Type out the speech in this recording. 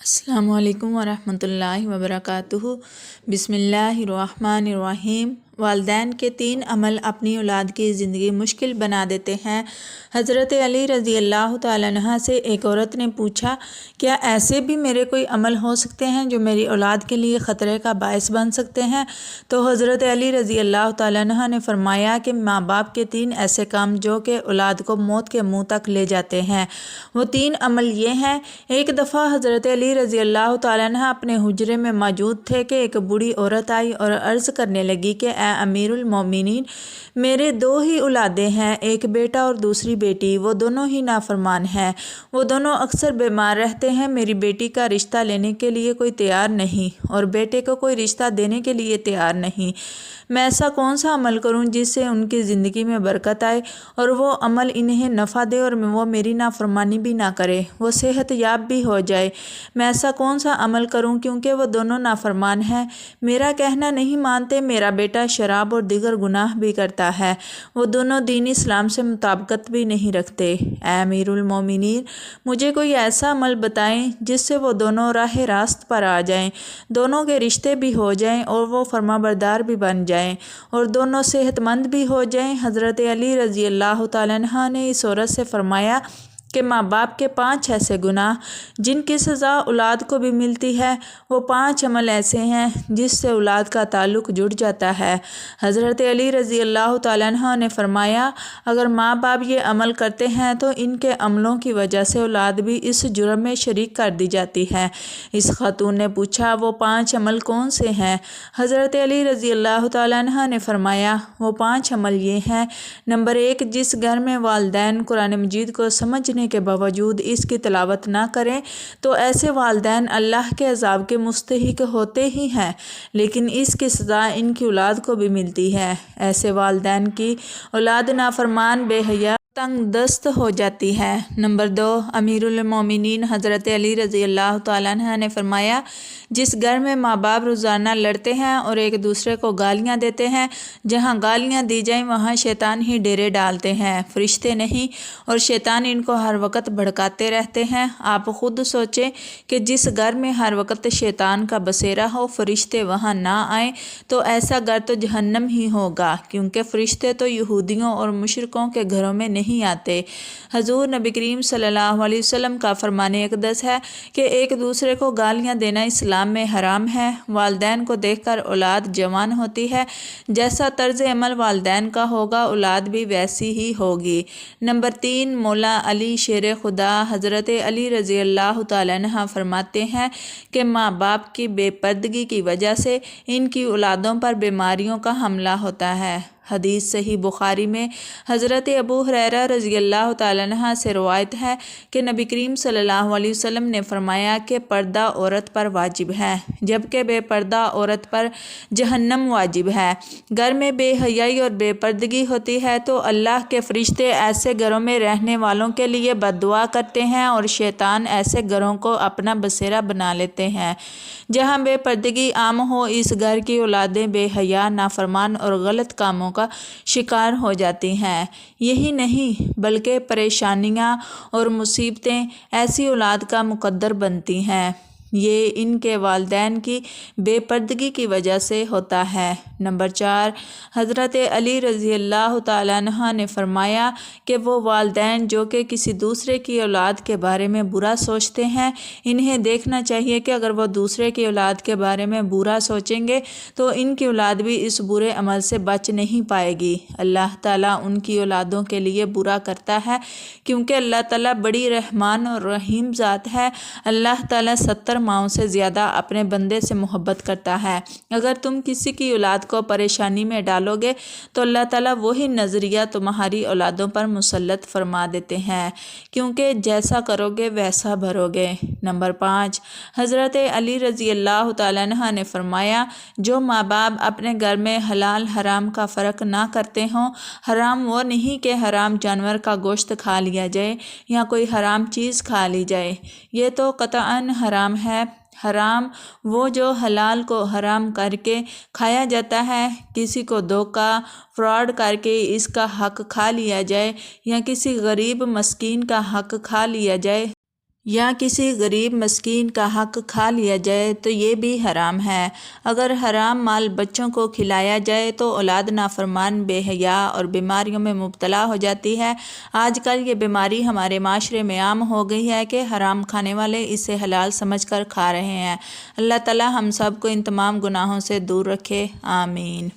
السلام علیکم ورحمۃ اللہ وبرکاتہ۔ بسم اللہ الرحمن الرحیم۔ والدین کے 3 عمل اپنی اولاد کی زندگی مشکل بنا دیتے ہیں۔ حضرت علی رضی اللہ تعالیٰ عنہ سے ایک عورت نے پوچھا، کیا ایسے بھی میرے کوئی عمل ہو سکتے ہیں جو میری اولاد کے لیے خطرے کا باعث بن سکتے ہیں؟ تو حضرت علی رضی اللہ تعالیٰ عنہ نے فرمایا کہ ماں باپ کے 3 ایسے کام جو کہ اولاد کو موت کے منہ تک لے جاتے ہیں۔ وہ 3 عمل یہ ہیں۔ ایک دفعہ حضرت علی رضی اللہ تعالیٰ عنہ اپنے حجرے میں موجود تھے کہ ایک بوڑھی عورت آئی اور عرض کرنے لگی کہ اے امیر المومنین، میرے 2 ہی اولادیں ہیں، ایک بیٹا اور دوسری بیٹی، وہ دونوں ہی نافرمان ہیں، وہ دونوں اکثر بیمار رہتے ہیں، میری بیٹی کا رشتہ لینے کے لیے کوئی تیار نہیں اور بیٹے کو کوئی رشتہ دینے کے لیے تیار نہیں۔ میں ایسا کون سا عمل کروں جس سے ان کی زندگی میں برکت آئے اور وہ عمل انہیں نفع دے اور وہ میری نافرمانی بھی نہ کرے، وہ صحت یاب بھی ہو جائے؟ میں ایسا کون سا عمل کروں کیونکہ وہ دونوں نافرمان ہیں، میرا کہنا نہیں مانتے، میرا بیٹا شراب اور دیگر گناہ بھی کرتا ہے، وہ دونوں دین اسلام سے مطابقت بھی نہیں رکھتے۔ اے امیر المومنین، مجھے کوئی ایسا عمل بتائیں جس سے وہ دونوں راہ راست پر آ جائیں، دونوں کے رشتے بھی ہو جائیں اور وہ فرمانبردار بھی بن جائیں اور دونوں صحت مند بھی ہو جائیں۔ حضرت علی رضی اللہ تعالیٰ عنہ نے اس عورت سے فرمایا کہ ماں باپ کے 5 ایسے گناہ جن کی سزا اولاد کو بھی ملتی ہے، وہ 5 عمل ایسے ہیں جس سے اولاد کا تعلق جڑ جاتا ہے۔ حضرت علی رضی اللہ تعالیٰ عنہ نے فرمایا، اگر ماں باپ یہ عمل کرتے ہیں تو ان کے عملوں کی وجہ سے اولاد بھی اس جرم میں شریک کر دی جاتی ہے۔ اس خاتون نے پوچھا، وہ 5 عمل کون سے ہیں؟ حضرت علی رضی اللہ تعالیٰ عنہ نے فرمایا، وہ 5 عمل یہ ہیں۔ نمبر 1، جس گھر میں والدین قرآن مجید کو سمجھنے کے باوجود اس کی تلاوت نہ کریں تو ایسے والدین اللہ کے عذاب کے مستحق ہوتے ہی ہیں، لیکن اس کی سزا ان کی اولاد کو بھی ملتی ہے۔ ایسے والدین کی اولاد نافرمان، بے حیا، تنگ دست ہو جاتی ہے۔ نمبر 2، امیر المومنین حضرت علی رضی اللہ تعالیٰ عنہ نے فرمایا، جس گھر میں ماں باپ روزانہ لڑتے ہیں اور ایک دوسرے کو گالیاں دیتے ہیں، جہاں گالیاں دی جائیں وہاں شیطان ہی ڈیرے ڈالتے ہیں، فرشتے نہیں، اور شیطان ان کو ہر وقت بھڑکاتے رہتے ہیں۔ آپ خود سوچیں کہ جس گھر میں ہر وقت شیطان کا بسیرا ہو، فرشتے وہاں نہ آئیں تو ایسا گھر تو جہنم ہی ہوگا، کیونکہ فرشتے تو یہودیوں اور مشرکوں کے گھروں میں نہیں آتے۔ حضور نبی کریم صلی اللہ علیہ وسلم کا فرمان اقدس ہے کہ ایک دوسرے کو گالیاں دینا اسلام میں حرام ہے۔ والدین کو دیکھ کر اولاد جوان ہوتی ہے، جیسا طرز عمل والدین کا ہوگا اولاد بھی ویسی ہی ہوگی۔ نمبر 3، مولا علی شیر خدا حضرت علی رضی اللہ تعالیٰ عنہ فرماتے ہیں کہ ماں باپ کی بے پردگی کی وجہ سے ان کی اولادوں پر بیماریوں کا حملہ ہوتا ہے۔ حدیث صحیح بخاری میں حضرت ابو ہریرہ رضی اللہ تعالیٰ عنہ سے روایت ہے کہ نبی کریم صلی اللہ علیہ وسلم نے فرمایا کہ پردہ عورت پر واجب ہے، جبکہ بے پردہ عورت پر جہنم واجب ہے۔ گھر میں بے حیائی اور بے پردگی ہوتی ہے تو اللہ کے فرشتے ایسے گھروں میں رہنے والوں کے لیے بد دعا کرتے ہیں اور شیطان ایسے گھروں کو اپنا بسیرا بنا لیتے ہیں۔ جہاں بے پردگی عام ہو، اس گھر کی اولادیں بے حیا، نافرمان اور غلط کاموں کا شکار ہو جاتی ہیں۔ یہی نہیں بلکہ پریشانیاں اور مصیبتیں ایسی اولاد کا مقدر بنتی ہیں۔ یہ ان کے والدین کی بے پردگی کی وجہ سے ہوتا ہے۔ نمبر 4، حضرت علی رضی اللہ تعالیٰ عنہ نے فرمایا کہ وہ والدین جو کہ کسی دوسرے کی اولاد کے بارے میں برا سوچتے ہیں، انہیں دیکھنا چاہیے کہ اگر وہ دوسرے کی اولاد کے بارے میں برا سوچیں گے تو ان کی اولاد بھی اس برے عمل سے بچ نہیں پائے گی۔ اللہ تعالیٰ ان کی اولادوں کے لیے برا کرتا ہے کیونکہ اللہ تعالیٰ بڑی رحمان اور رحیم ذات ہے۔ اللہ تعالیٰ 70 ماؤں سے زیادہ اپنے بندے سے محبت کرتا ہے۔ اگر تم کسی کی اولاد کو پریشانی میں ڈالو گے تو اللہ تعالیٰ وہی نظریہ تمہاری اولادوں پر مسلط فرما دیتے ہیں، کیونکہ جیسا کرو گے ویسا بھرو گے۔ نمبر 5، حضرت علی رضی اللہ تعالیٰ عنہ نے فرمایا، جو ماں باپ اپنے گھر میں حلال حرام کا فرق نہ کرتے ہوں، حرام وہ نہیں کہ حرام جانور کا گوشت کھا لیا جائے یا کوئی حرام چیز کھا لی جائے، یہ تو قطعاً حرام ہے۔ حرام وہ جو حلال کو حرام کر کے کھایا جاتا ہے، کسی کو دھوکہ فراڈ کر کے اس کا حق کھا لیا جائے یا کسی غریب مسکین کا حق کھا لیا جائے، یا کسی غریب مسکین کا حق کھا لیا جائے تو یہ بھی حرام ہے۔ اگر حرام مال بچوں کو کھلایا جائے تو اولاد نافرمان، بے حیا اور بیماریوں میں مبتلا ہو جاتی ہے۔ آج کل یہ بیماری ہمارے معاشرے میں عام ہو گئی ہے کہ حرام کھانے والے اسے حلال سمجھ کر کھا رہے ہیں۔ اللہ تعالی ہم سب کو ان تمام گناہوں سے دور رکھے، آمین۔